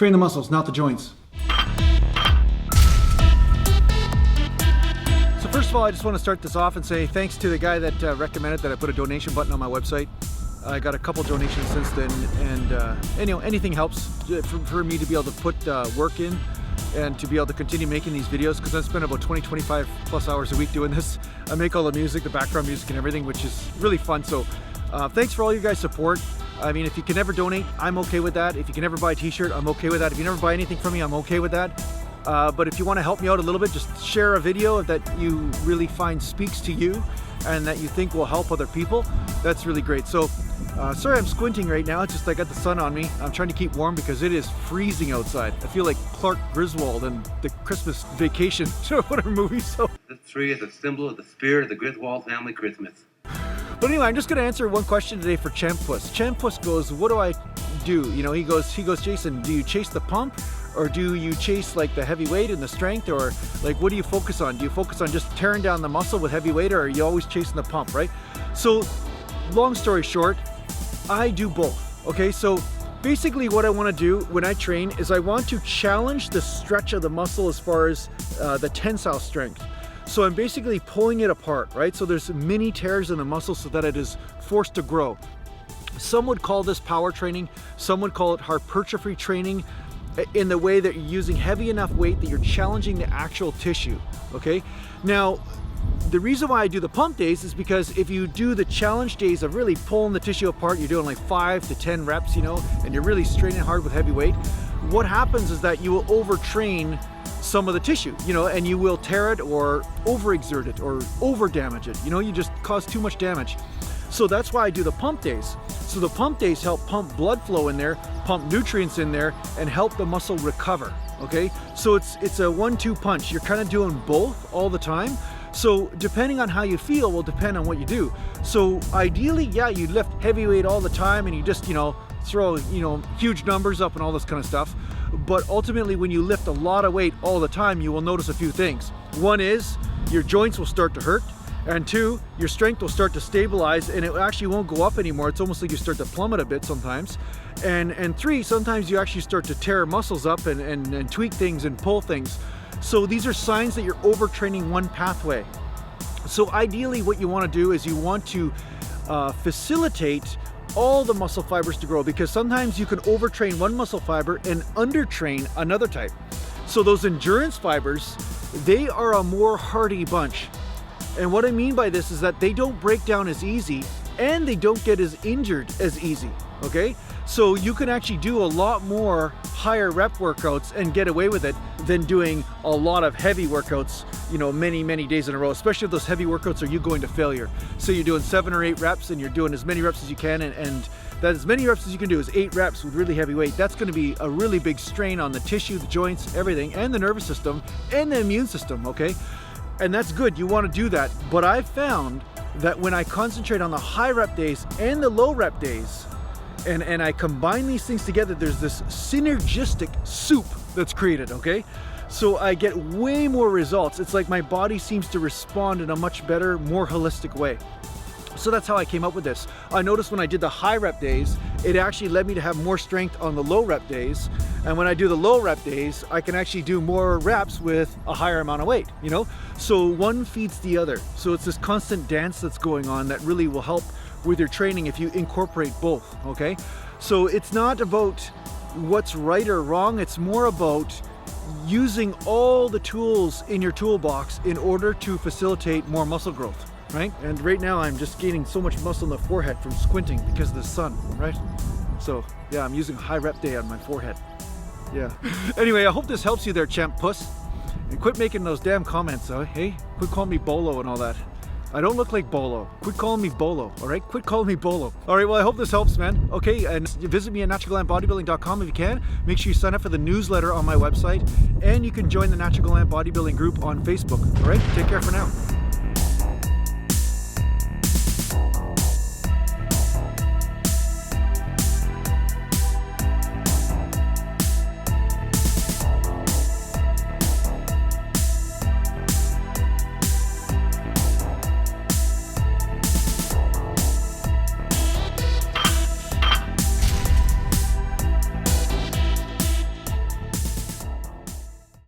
Train the muscles, not the joints. So first of all, I just want to start this off and say thanks to the guy that recommended that I put a donation button on my website. I got a couple donations since then, and you know, anything helps for me to be able to put work in and to be able to continue making these videos, because I spend about 20-25 plus hours a week doing this. I make all the music, the background music and everything, which is really fun. So thanks for all you guys' support. I mean, if you can ever donate, I'm okay with that. If you can ever buy a t-shirt, I'm okay with that. If you never buy anything from me, I'm okay with that. But if you want to help me out a little bit, just share a video that you really find speaks to you and that you think will help other people. That's really great. So sorry I'm squinting right now, it's just I got the sun on me. I'm trying to keep warm because it is freezing outside. I feel like Clark Griswold in the Christmas Vacation, whatever movie. So the tree is a symbol of the spirit of the Griswold family Christmas. But anyway, I'm just going to answer one question today for Champus. Champus goes, what do I do? You know, he goes, Jason, do you chase the pump, or do you chase like the heavy weight and the strength, or like what do you focus on? Do you focus on just tearing down the muscle with heavy weight, or are you always chasing the pump, right? So long story short, I do both. Okay, so basically what I want to do when I train is I want to challenge the stretch of the muscle as far as the tensile strength. So I'm basically pulling it apart, right? So there's mini tears in the muscle so that it is forced to grow. Some would call this power training. Some would call it hypertrophy training, in the way that you're using heavy enough weight that you're challenging the actual tissue, okay? Now, the reason why I do the pump days is because if you do the challenge days of really pulling the tissue apart, you're doing like 5 to 10 reps, you know, and you're really straining hard with heavy weight, what happens is that you will overtrain some of the tissue, you know, and you will tear it or overexert it or over damage it, you know, you just cause too much damage. So that's why I do the pump days. So the pump days help pump blood flow in there, pump nutrients in there, and help the muscle recover, okay? So it's a 1-2 punch. You're kind of doing both all the time. So depending on how you feel will depend on what you do. So ideally, yeah, you lift heavy weight all the time and you just, you know, throw, you know, huge numbers up and all this kind of stuff. But ultimately, when you lift a lot of weight all the time, you will notice a few things. One is your joints will start to hurt. And 2, your strength will start to stabilize and it actually won't go up anymore. It's almost like you start to plummet a bit sometimes. And 3, sometimes you actually start to tear muscles up and tweak things and pull things. So these are signs that you're overtraining one pathway. So ideally what you want to do is you want to facilitate all the muscle fibers to grow, because sometimes you can overtrain one muscle fiber and undertrain another type. So those endurance fibers, they are a more hardy bunch. And what I mean by this is that they don't break down as easy and they don't get as injured as easy, okay? So you can actually do a lot more higher rep workouts and get away with it than doing a lot of heavy workouts, you know, many days in a row, especially if those heavy workouts are you going to failure. So you're doing 7 or 8 reps and you're doing as many reps as you can, and that as many reps as you can do is 8 reps with really heavy weight. That's going to be a really big strain on the tissue, the joints, everything, and the nervous system and the immune system, okay? And that's good, you want to do that. But I've found that when I concentrate on the high rep days and the low rep days, and I combine these things together, there's this synergistic soup that's created, okay? So I get way more results. It's like my body seems to respond in a much better, more holistic way. So that's how I came up with this. I noticed when I did the high rep days, it actually led me to have more strength on the low rep days. And when I do the low rep days, I can actually do more reps with a higher amount of weight, you know? So one feeds the other. So it's this constant dance that's going on that really will help with your training if you incorporate both, okay? So it's not about what's right or wrong, it's more about using all the tools in your toolbox in order to facilitate more muscle growth. Right? And right now I'm just gaining so much muscle in the forehead from squinting because of the sun, right? So yeah, I'm using high rep day on my forehead. Yeah. Anyway, I hope this helps you there, champ puss. And quit making those damn comments, hey? Quit calling me Bolo and all that. I don't look like Bolo. Quit calling me Bolo, all right? Quit calling me Bolo. All right, well, I hope this helps, man. Okay, and visit me at naturalgallantbodybuilding.com if you can. Make sure you sign up for the newsletter on my website, and you can join the Natural Gallant Bodybuilding group on Facebook, all right? Take care for now.